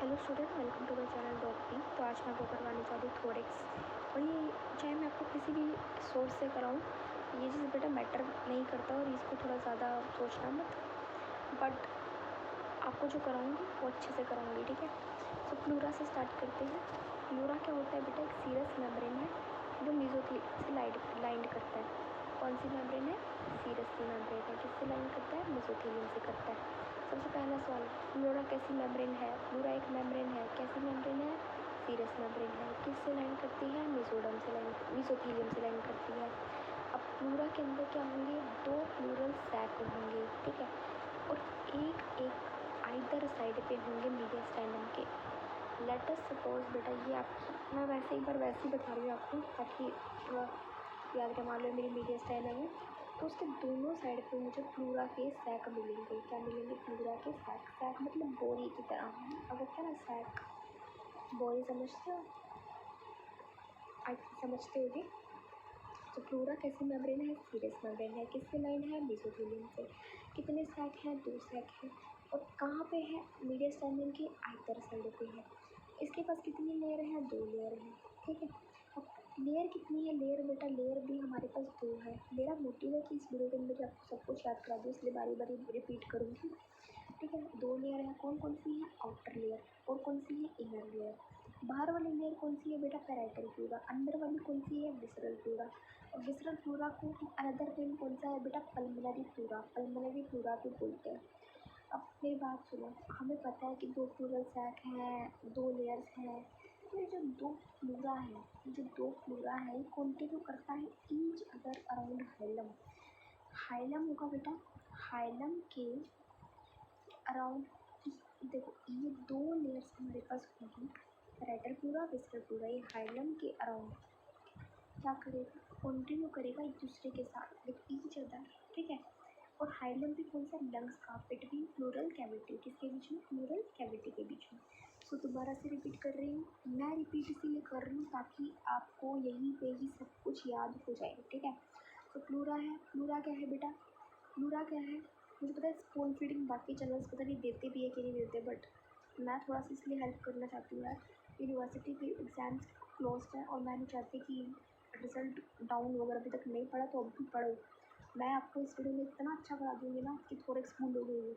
Hello student, welcome to my channel डॉक्टी। तो आज मैं आपको करवाने जा रही हूँ थोड़ेक्स। और ये चाहे मैं आपको किसी भी सोर्स से कराऊँ, ये चीज़ बेटा मैटर नहीं करता और इसको थोड़ा ज़्यादा सोचना मत। बट आपको जो कराऊँगी वो अच्छे से कराऊँगी, ठीक है। तो प्लूरा से स्टार्ट करते हैं। प्लूरा क्या होता है बेटा, एक सीरस मेम्ब्रेन है जो मेसोथेलियम से लाइंड करता है। कौन सी मेम्ब्रेन है? सीरस की मेम्ब्रेन है। किससे लाइन करता है? मेसोथेलियम से करता है। सबसे पहला सवाल, प्लूरा कैसी मेम्ब्रेन है? प्लूरा एक मेम्ब्रेन है। कैसी मेम्ब्रेन है? सीरस मेम्ब्रेन है। किससे लाइन करती है? मेसोथेलियम से लाइन करती है। अब प्लूरा के अंदर क्या होंगे? दो प्लूरल सैक होंगे, ठीक है। और एक आइदर साइड पे होंगे मीडियास्टाइनम के। लेट अस सपोज बेटा, ये आप मैं वैसे एक बार वैसे ही बता रही हूँ आपको ताकि थोड़ा याद मान लो मेरी मीडियास्टाइनम है। तो उसके दोनों साइड पे मुझे प्लूरा के सैक मिलेंगे। क्या मिलेंगे? प्लूरा के सैक। सैक मतलब बोरी की तरह। अब होता है ना सैक, बोरी समझते हो? आज समझते होगे। तो प्लूरा कैसी मेम्ब्रेन है? सीरस मेम्ब्रेन है। किससे लाइन है? मेसोथेलियम से। कितने सैक हैं? दो सैक हैं। और कहाँ पे है? मीडियास्टाइनम के आइदर साइड पे है। इसके पास कितनी लेयर है? दो लेयर है, ठीक है। अब लेयर कितनी है? लेयर बेटा, लेयर भी हमारे पास दो है। मेरा मोटिव है कि इस वीडियो के अंदर आपको सब कुछ याद करा दूँ, इसलिए बारी बारी रिपीट करूँगी, ठीक है। दो लेयर है। कौन कौन सी है? Outer layer. और कौन सी है? Inner layer. बाहर वाली लेयर कौन सी है बेटा? Parietal pleura. अंदर वाली कौन सी है? Visceral pleura. और विसरल प्लूरा को अनदर नेम कौन सा है बेटा? Pulmonary pleura. पल्मोनरी प्लूरा भी बोलते हैं। अब मेरी बात सुनो, हमें पता है कि दो प्लूरल सैक हैं, दो लेयर्स हैं। तो ये जो दो प्लूरा है, ये कॉन्टिन्यू करता है each other around hilum. Hilum होगा बेटा, हाइलम के अराउंड। देखो, ये दो लेयर्स हमारे पास होंगी, पैराइटल प्लूरा, विसरल प्लूरा। ये हाइलम के अराउंड क्या करेगा? कंटिन्यू करेगा एक दूसरे के साथ विद ईच अदर, ठीक है। और हाइलम भी कौन सा? लंग्स का, बिटवीन प्लूरल कैविटी। किसके बीच में? प्लूरल कैविटी के बीच में। तो दोबारा से रिपीट कर रही हूँ। मैं रिपीट इसीलिए कर रही हूँ ताकि आपको यहीं पे ही सब कुछ याद हो जाए, ठीक है। तो प्लूरा है। प्लूरा क्या है बेटा? प्लूरा क्या है? मुझे पता है स्पून फीडिंग बाकी चैनल्स पता नहीं देते भी है कि नहीं देते, बट मैं थोड़ा सा इसलिए हेल्प करना चाहती हूँ यार। यूनिवर्सिटी के एग्ज़ाम्स क्लोज है और मैं नहीं चाहती कि रिज़ल्ट डाउन वगैरह अभी तक नहीं पड़ा, तो अब भी पढ़ो। मैं आपको इस वीडियो में इतना अच्छा करा दूँगी ना कि थोड़ेक्स भूलोगे ही।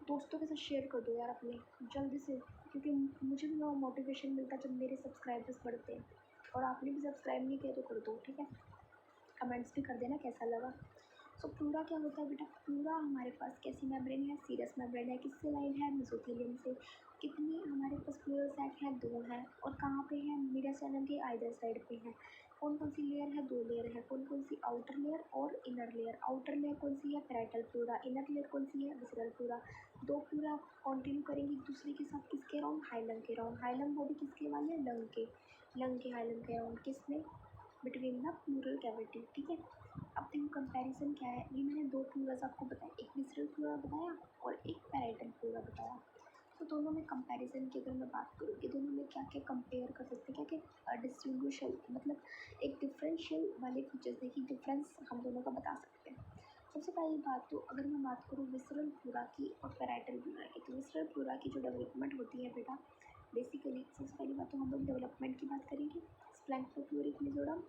दोस्तों के साथ शेयर कर दो यार अपने, जल्दी से, क्योंकि मुझे भी वो मोटिवेशन मिलता है जब मेरे सब्सक्राइबर्स बढ़ते हैं। और आपने भी सब्सक्राइब नहीं किया तो कर दो, ठीक है। कमेंट्स भी कर देना कैसा लगा। सो प्लूरा क्या होता है बेटा? प्लूरा हमारे पास कैसी मेम्ब्रेन है? सीरस मेम्ब्रेन है। किससे लाइन है? मेसोथेलियम से। कितनी हमारे पास प्लूरल सैक है? दो है। और कहाँ पे है? मीडियास्टाइनम के आइदर साइड पे है। कौन कौन सी लेयर है? दो लेयर है। कौन कौन सी? आउटर लेयर और इनर लेयर। आउटर लेयर कौन सी है? Parietal pleura. इनर लेयर कौन सी है? Visceral pleura. दो प्लूरा कंटिन्यू करेंगे एक दूसरे के साथ किसके अराउंड? हाइलम के अराउंड। हाइलम बॉडी किसके वाले? लंग के। लंग के हाइलम के अराउंड। किसमें? बिटवीन द प्लूरल कैविटी, ठीक है। अब देखो कंपैरिजन क्या है। ये मैंने दो प्लूरल्स आपको बताया, एक विसरल प्लूरा बताया और एक पैराइटल प्लूरा बताया। तो दोनों में कंपैरिजन की अगर मैं बात करूँ कि दोनों में क्या क्या कंपेयर कर सकते हैं, क्या क्या डिस्टिंग्विशल मतलब एक डिफरेंशियल वाले फीचर्स देखिए, डिफरेंस हम दोनों का बता सकते हैं। सबसे पहली बात तो अगर मैं बात करूँ विसरल प्लूरा की और पैराइटल प्लूरा की, तो विसरल प्लूरा की जो डेवलपमेंट होती है बेटा, बेसिकली सबसे पहली बात तो हम लोग डेवलपमेंट की बात करेंगे। स्प्लैंक्टोफ्लोरिक मेसोडर्म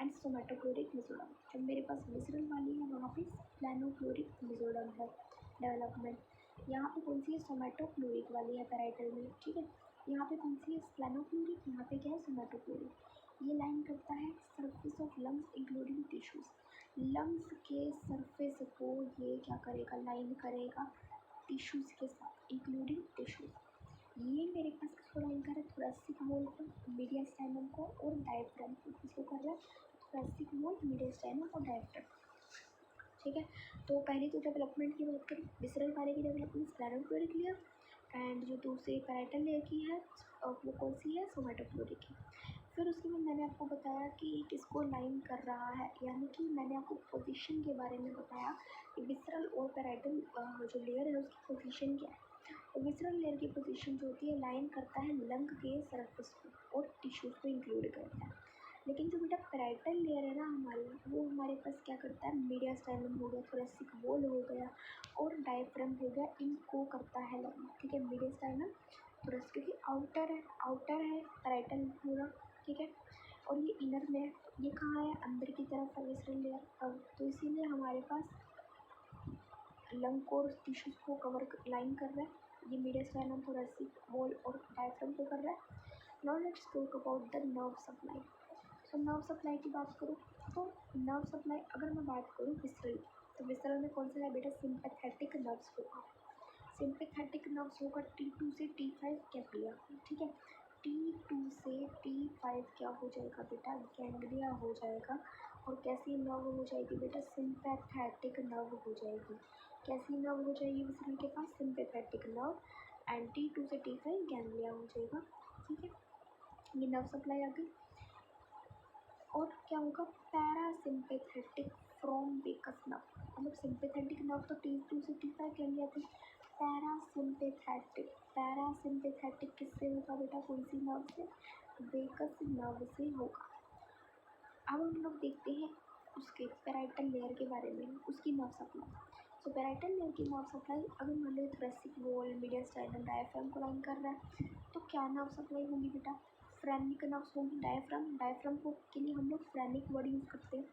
एंड सोमैटोफ्लोरिक मेसोडर्म। जब मेरे पास विसरल वाली है वहाँ पे स्प्लैनोफ्लोरिक मेसोडर्म है डेवलपमेंट। यहाँ पे कौन सी है? सोमैटोफ्लोरिक वाली है पैराइटल में, ठीक है। यहाँ पे कौन सी है? स्प्लैनोफ्लोरिक। यहाँ पे क्या है? सोमैटोफ्लोरिक। ये लाइन करता है surface of lungs including tissues. Lungs के सरफेस को ये क्या करेगा? लाइन करेगा टिश्यूज़ के साथ इंक्लूडिंग टिश्यूज़। ये मेरे पास किसको लाइन कर रहा है? थोरेसिक वॉल को, मीडियास्टाइनम को और डायफ्राम को। किसको कर रहा है? थोरेसिक वॉल, मीडियास्टाइनम और डायफ्राम, ठीक है। तो पहले तो डेवलपमेंट की बात करें, विसरल वाले की डेवलपमेंट स्प्लैनोफ्लोरिक लेयर एंड जो दूसरी पैराइटल लेयर की है वो कौन सी है? सोमैटोफ्लोरिक की। फिर उसके बाद मैंने आपको बताया कि किसको लाइन कर रहा है, यानी कि मैंने आपको पोजीशन के बारे में बताया कि विसरल और पैराइटल जो लेयर है उसकी पोजीशन क्या है। तो विसरल लेयर की पोजीशन जो होती है, लाइन करता है लंग के सरफेस को और टिश्यूज़ को इंक्लूड करता है। लेकिन जो बेटा पैराइटल लेयर है ना हमारी, वो हमारे पास क्या करता है? मीडियास्टाइनम हो गया, थोरेसिक वॉल हो गया और डायफ्राम हो गया, इनको करता है लंग, ठीक है। मीडियास्टाइनम, थोरस, क्योंकि आउटर है पैराइटल प्लूरा, ठीक है, और ये इनर में है। ये कहाँ है, अंदर की तरफ है विसरल लेयर। अब तो इसीलिए हमारे पास लंग को और टिश्यूज को लाइन कर रहा है। ये मीडियस्टाइनम, थोरेसिक वॉल और डायफ्राम को कर रहा है। Now let's talk about the nerve supply. So nerve supply की बात करूँ तो नर्व सप्लाई अगर मैं बात करूँ विसरल, तो विसरल में कौन सा है बेटा, सिंपैथेटिक नर्व्स होगा। सिंपैथेटिक नर्व्स होगा T2 से T5 गैंग्लिया, ठीक है। T2 से T5 क्या हो जाएगा बेटा, गैंग्लिया हो जाएगा। और कैसी नर्व हो जाएगी बेटा, सिंपैथेटिक नर्व हो जाएगी। कैसी नर्व हो जाएगी विसरल के पास, सिंपैथेटिक नर्व, एंड T2 से T5 गैंग्लिया हो जाएगा, ठीक है। ये नर्व सप्लाई आ गई। और क्या होगा, पैरासिम्पेथेटिक फ्रॉम वेकस नर्व, मतलब सिंपैथेटिक नर्व तो T2 से T5 गैंग्लिया थे। पैरासिम्पेथेटिक किससे होगा बेटा, कौन सी नर्व से, वेकस नर्व से होगा। अब हम लोग देखते हैं उसके पैराइटल लेयर के बारे में, उसकी नर्व सप्लाई। तो पैराइटल लेयर की नर्व सप्लाई अगर मान लो थोरेसिक वॉल, मीडियस्टाइनम, डायफ्राम को लाइन कर रहा है, तो क्या नर्व सप्लाई होगी बेटा, फ्रेनिक नर्व्स होंगी। डायफ्राम को के लिए हम लोग फ्रेनिक वर्ड यूज़ करते हैं।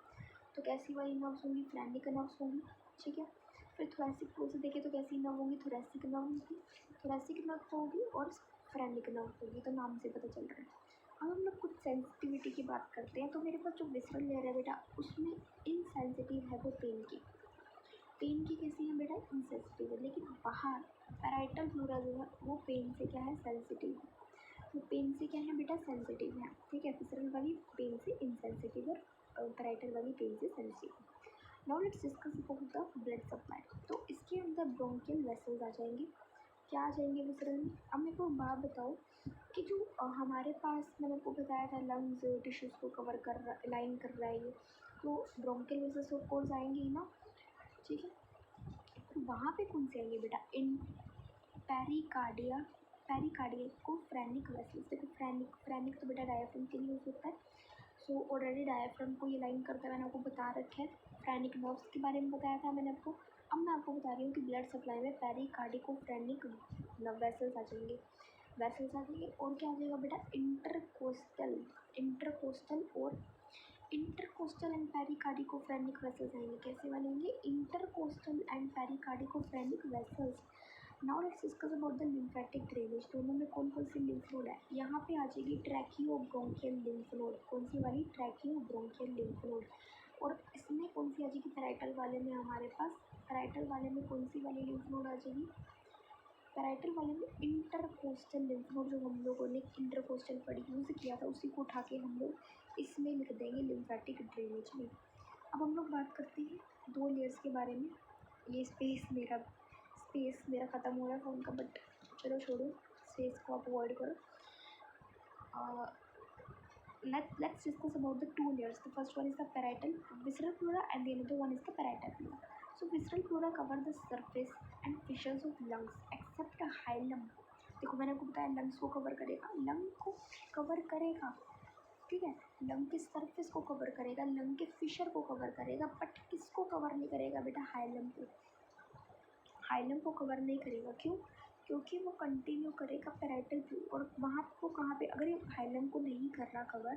तो कैसी वाली नर्व्स होंगी, फ्रेनिक नर्व्स होंगी, ठीक है। फिर थोरेसिक को से देखें तो कैसी नर्व होगी, थोरेसिक नर्व होगी, थोरेसिक नर्व होगी और फ्रेनिक नर्व होगी, तो नाम से पता चल रहा है। अब हम लोग कुछ सेंसिटिविटी की बात करते हैं। तो मेरे पास जो विसरल लेयर है बेटा, उसमें इनसेंसिटिव है वो पेन की कैसी है बेटा, इनसेंसिटिव है। लेकिन बाहर पैराइटल प्लूरा जो है वो पेन से क्या है, सेंसिटिव है। वो पेन से क्या है बेटा, सेंसिटिव है, ठीक है। विसरल वाली पेन से इनसेंसिटिव और पैराइटल वाली पेन से sensitive. Now let's discuss about the blood supply. तो इसके अंदर ब्रोंकियल वेसल्स आ जाएंगे। क्या आ जाएंगे विसरल में। अब मेरे को बात बताओ कि जो हमारे पास मैंने आपको बताया था लंग्स टिश्यूज़ को कवर कर रहा, लाइन कर रहा है ये, तो ब्रोंकियल वेसल्स ऑफ कोर्स आएंगे ही ना, ठीक है। तो वहाँ पे कौन से आएंगे बेटा, इन पेरिकार्डिया को फ्रेनिक वेसल्स। देखो फ्रेनिक तो बेटा डायफ्राम के लिए यूज़ होता है। सो ऑलरेडी डायफ्राम को ये लाइन करता है, मैंने आपको बता रखा है। फ्रेनिक नर्व्स के बारे में बताया था मैंने आपको। अब मैं आपको बता रही हूँ कि ब्लड सप्लाई में पेरिकार्डिको फ्रेनिक वेसल्स आ जाएंगे, और क्या आ जाएगा बेटा, इंटरकोस्टल एंड पेरिकार्डिकोफ्रेनिक वेसल्स आएंगे। कैसे बनेंगे, intercostal and pericardiacophrenic vessels. Now let's discuss about the lymphatic drainage. दोनों में कौन कौन सी लिम्फ नोड है, यहाँ पे आ जाएगी ट्रैकियोब्रोंकियल लिम्फ नोड। कौन सी वाली, ट्रैकियोब्रोंकियल लिम्फ नोड। और इसमें कौन सी आ जाएगी, पैराइटल वाले में हमारे पास, पैराइटल वाले में कौन सी वाली लिम्फ नोड आ जाएगी, पैराइटल वाले में इंटरकोस्टल लिम्फ नोड। जो हम लोगों ने इंटरकोस्टल पर यूज़ किया था उसी को उठा के हम लोग इसमें लिख देंगे लिम्फेटिक ड्रेनेज में। अब हम लोग बात करते हैं दो लेयर्स के बारे में। ये स्पेस मेरा ख़त्म हो रहा है फ़ोन का, बट चलो छोड़ो, स्पेस को आप अवॉइड करो। let's discuss about the two layers. The first one is the parietal visceral pleura and the another one is the parietal pleura. So visceral pleura cover the surface and fissures of lungs except hilum. देखो मैंने आपको बताया lungs को cover करेगा, lung को cover करेगा, ठीक है, लंग के सरफेस को कवर करेगा, लंग के फिशर को कवर करेगा, बट किसको कवर नहीं करेगा बेटा, हाइलम को कवर नहीं करेगा। क्यों, क्योंकि वो कंटिन्यू करेगा पैराइटल प्लूरा। और वहाँ को कहाँ पे, अगर ये हाइलम को नहीं कर रहा कवर,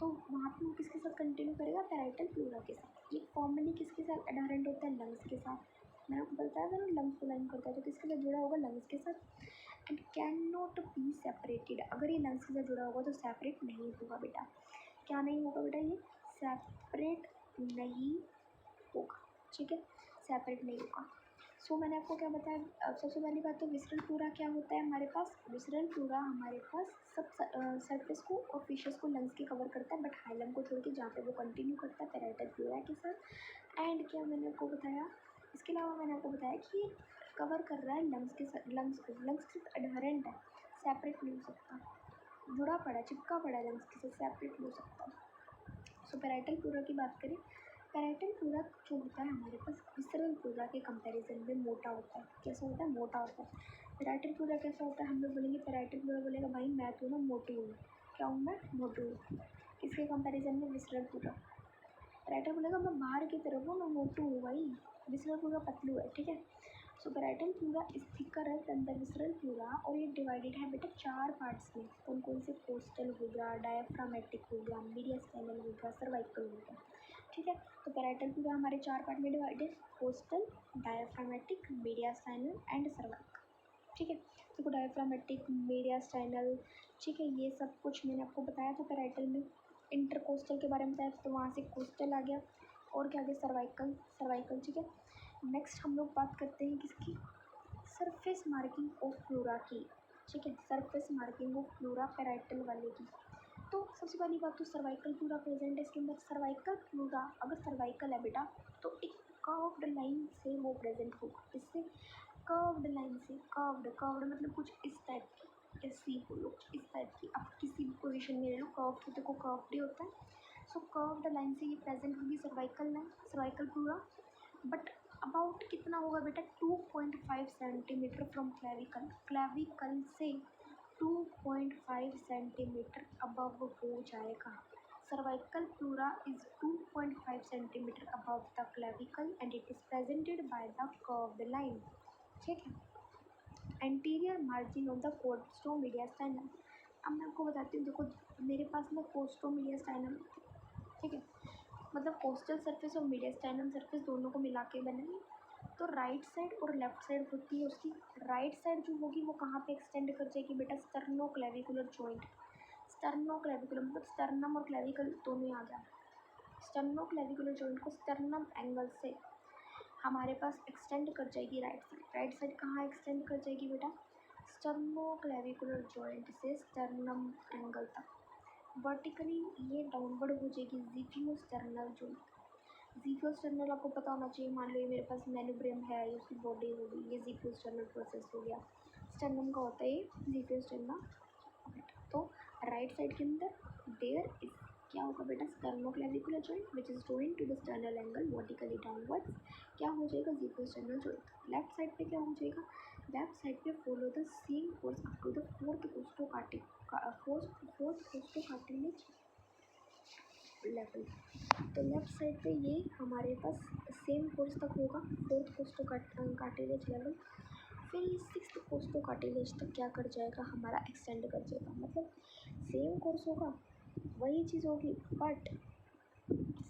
तो वहाँ पे वो किसके साथ कंटिन्यू करेगा, पैराइटल प्लूरा के साथ। ये फॉर्मली किसके साथ एडहेरेंट होता है, लंग्स के साथ। मैंने आपको बताया था ना लंग्स को लाइन करता है, तो किसके साथ जुड़ा होगा, लंग्स के साथ। And can not be separated, अगर ये लंग्स के साथ जुड़ा होगा तो सेपरेट नहीं होगा बेटा। क्या नहीं होगा बेटा, ये सेपरेट नहीं होगा, ठीक है, सेपरेट नहीं होगा। सो मैंने आपको क्या बताया, सबसे पहली बात तो विसरल प्लूरा क्या होता है हमारे पास, विसरल प्लूरा हमारे पास सब सरफेस को और फिशर्स को लंग्स के कवर करता है, बट हाइलम को छोड़ के जहाँ पे वो कंटिन्यू करता है पैराइटल प्लूरा के साथ। एंड क्या मैंने आपको बताया, इसके अलावा मैंने आपको बताया कि कवर कर रहा है लंग्स के साथ, लंग्स के साथ एडहेरेंट है, सेपरेट नहीं हो सकता, जुड़ा पड़ा चिपका पड़ा है लंग्स के साथ, सेपरेट नहीं हो सकता। सो पैराइटल प्लूरा की बात करें, पैराइटल प्लूरा जो होता है हमारे पास विसरल प्लूरा के कंपैरिजन में मोटा होता है। कैसा होता है, मोटा होता है। पैराइटल प्लूरा कैसा होता है, हम लोग बोलेंगे पैराइटल प्लूरा बोलेगा भाई मैं तो ना मोटू हूँ, क्या हूँ मैं, मोटू हूँ। किसके कंपैरिजन में, विसरल प्लूरा। पैराइटल बोलेगा मैं बाहर की तरफ हूँ, मैं मोटू हूँ भाई, विसरल प्लूरा पतलू है, ठीक है। So parietal pleura is thicker than the visceral pleura और ये डिवाइडेड है बेटा 4 पार्ट्स में। कौन कौन से? कोस्टल हो गया, डायफ्रामेटिक हो गया, मीडियास्टाइनल हो गया, सर्वाइकल हो गया। ठीक है, तो पैराइटल प्लूरा हमारे 4 पार्ट में divided, costal, diaphragmatic, mediastinal and cervical. ठीक है, देखो डायफ्रामेटिक, मीडियास्टाइनल, ठीक है, ये सब कुछ मैंने आपको बताया था पैराइटल में। इंटरकोस्टल के बारे में बताया तो वहाँ से कोस्टल आ गया, और क्या आ गया? Cervical, cervical. ठीक है, नेक्स्ट हम लोग बात करते हैं किसकी? सरफेस मार्किंग ऑफ प्लूरा की। ठीक है, surface marking of pleura parietal वाले की। तो सबसे पहली बात तो सर्वाइकल प्लूरा प्रेजेंट है इसके अंदर। सर्वाइकल प्लूरा अगर सर्वाइकल है बेटा तो एक कर्व्ड लाइन से वो प्रेजेंट होगा। इससे कर्व्ड लाइन से, कर्व्ड कर्व्ड मतलब कुछ इस टाइप की, ऐसी बोलो इस टाइप की। आप किसी भी पोजीशन में ले लो, कर्व तो देखो कर्व्ड ही होता है। सो कर्व्ड लाइन से ये प्रेजेंट होगी cervical line, cervical pleura. But about कितना होगा बेटा? 2.5 सेंटीमीटर फ्रॉम क्लेविकल, क्लेविकल से 2.5 सेंटीमीटर अबव हो जाएगा। Cervical pleura is 2.5 centimetre above the clavicle and it is presented by the curved line. ठीक है, एंटीरियर मार्जिन ऑफ द कोस्टोमीडियास्टाइनम। अब मैं आपको बताती हूँ, देखो मेरे पास ना कोस्टोमीडियास्टाइनम, ठीक है, मतलब कोस्टल सरफेस और मीडियास्टाइनम सरफेस दोनों को मिला के बनेगी। तो राइट साइड और लेफ्ट साइड होती है उसकी। राइट साइड जो होगी वो कहाँ पे एक्सटेंड कर जाएगी बेटा? Sterno clavicular joint. Sterno clavicular मतलब स्टर्नम और क्लेविकल दोनों ही आ गया। स्टर्नो क्लेविकुलर जॉइंट को स्टर्नम एंगल से हमारे पास एक्सटेंड कर जाएगी राइट साइड। राइट साइड कहाँ एक्सटेंड कर जाएगी बेटा? स्टर्नो क्लेविकुलर जॉइंट से स्टर्नम एंगल तक। वर्टिकली ये डाउनवर्ड हो जाएगी ज़िफियो स्टर्नल जॉइंट। ज़िफियो स्टर्नल आपको पता होना चाहिए। मान लो ये मेरे पास मेनुब्रेम है, ये उसकी बॉडी होगी, ये ज़िफियो स्टर्नल प्रोसेस हो गया। स्टर्नम का होता है ये ज़िफियो स्टर्नल। तो राइट साइड के अंदर देयर इज क्या होगा बेटा? Sternoclavicular joint which is joint to the sternal angle vertically downwards. क्या हो जाएगा? Xiphisternal joint. Left side पे क्या हो जाएगा? लेफ्ट साइड पे follow the same course up to the fourth costocartilage level. तो लेफ्ट साइड पे ये हमारे पास सेम कोर्स तक होगा, फोर्थ कोस्टोकार्टिलेज लेवल। फिर ये सिक्स्थ कोस्टोकार्टिलेज तक क्या कर जाएगा? हमारा एक्सटेंड कर जाएगा। मतलब सेम कोर्स होगा, वही चीज़ होगी, बट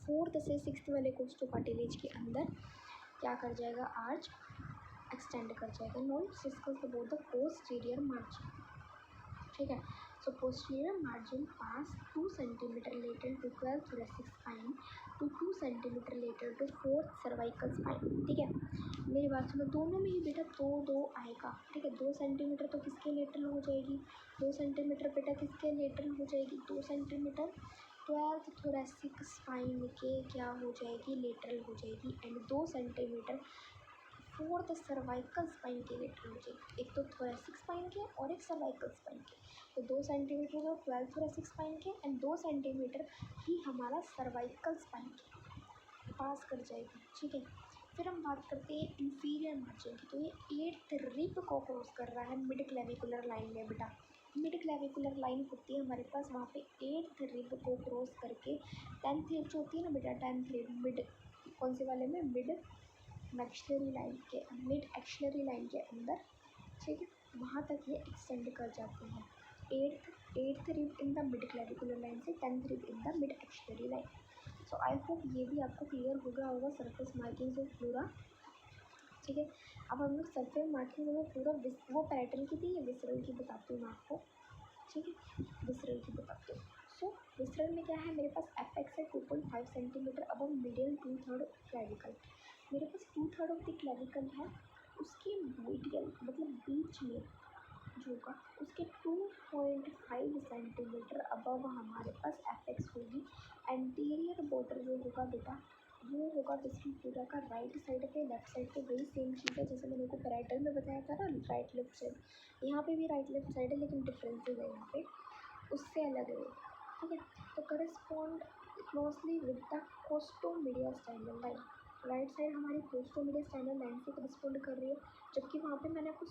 फोर्थ से सिक्स्थ वाले कोस्टोकार्टिलेज के अंदर क्या कर जाएगा? आर्च एक्सटेंड कर जाएगा। Now discuss about the posterior margin. ठीक है, so posterior margin pass 2 centimetre lateral to 12th thoracic spine to 2 centimetre lateral to 4th cervical spine। ठीक है, मेरी बात सुनो, दोनों में ही बेटा दो आएगा। ठीक है, 2 सेंटीमीटर तो किसके लेटरल हो जाएगी? 2 सेंटीमीटर बेटा किसके लेटरल हो जाएगी? 2 सेंटीमीटर 12th thoracic spine के क्या हो जाएगी? लेटरल हो जाएगी। And 2 centimetre 4th cervical spine के लेटरल हो जाएगी। एक तो थोरेसिक स्पाइन के और एक सर्वाइकल स्पाइन के। तो 2 सेंटीमीटर तो 12th थोरेसिक स्पाइन के एंड 2 सेंटीमीटर ही हमारा सर्वाइकल स्पाइन के पास कर जाएगी। ठीक है, फिर हम बात करते हैं इंफीरियर मार्जिन की। तो ये 8th रिब को क्रॉस कर रहा है मिड क्लेविकुलर लाइन में बेटा। मिड क्लेविकुलर लाइन होती है हमारे पास, वहाँ पे 8th रिब को क्रॉस करके 10th रिब जो होती है ना बेटा, 10th रिब मिड कौन से वाले में? मिड मैक्सिलरी लाइन के, मिड एक्सिलरी लाइन के अंदर। ठीक है, वहाँ तक ये एक्सटेंड कर जाते हैं। Eighth rib in the mid clavicular line से 10th rib in the mid axillary line. So I hope ये भी आपको क्लियर हो गया होगा सरफेस मार्किंग ऑफ प्लूरा। ठीक है, अब हम लोग सरफेस मार्किंग ऑफ प्लूरा वो पैराइटल की थी, ये विसरल की बताती हूँ मैं आपको। ठीक है, विसरल की बताती हूँ। सो विसरल में क्या है? मेरे पास एपेक्स है 2.5 सेंटीमीटर अबव मीडियल 2/3 क्लेविकल। मेरे पास 2/3 ऑफ द क्लेविकल है, उसके मीडियल मतलब बीच में जो होगा उसके 2.5 सेंटीमीटर अबव हमारे पास एपेक्स होगी। एंटीरियर बॉर्डर जो होगा बेटा वो होगा विसरल प्लूरा का राइट साइड पे। लेफ्ट साइड पे वही सेम चीज़ है जैसे मैंने को पैराइटल में बताया था ना, राइट लेफ्ट साइड। यहाँ पे भी राइट लेफ्ट साइड है लेकिन डिफरेंसेस है यहाँ पे, उससे अलग है। ठीक है, तो correspond closely with the costomediastinal line. Right side हमारी कोस्टोमीडियास्टाइनल लाइन से करस्पॉन्ड कर रही है, जबकि वहाँ पे मैंने आपको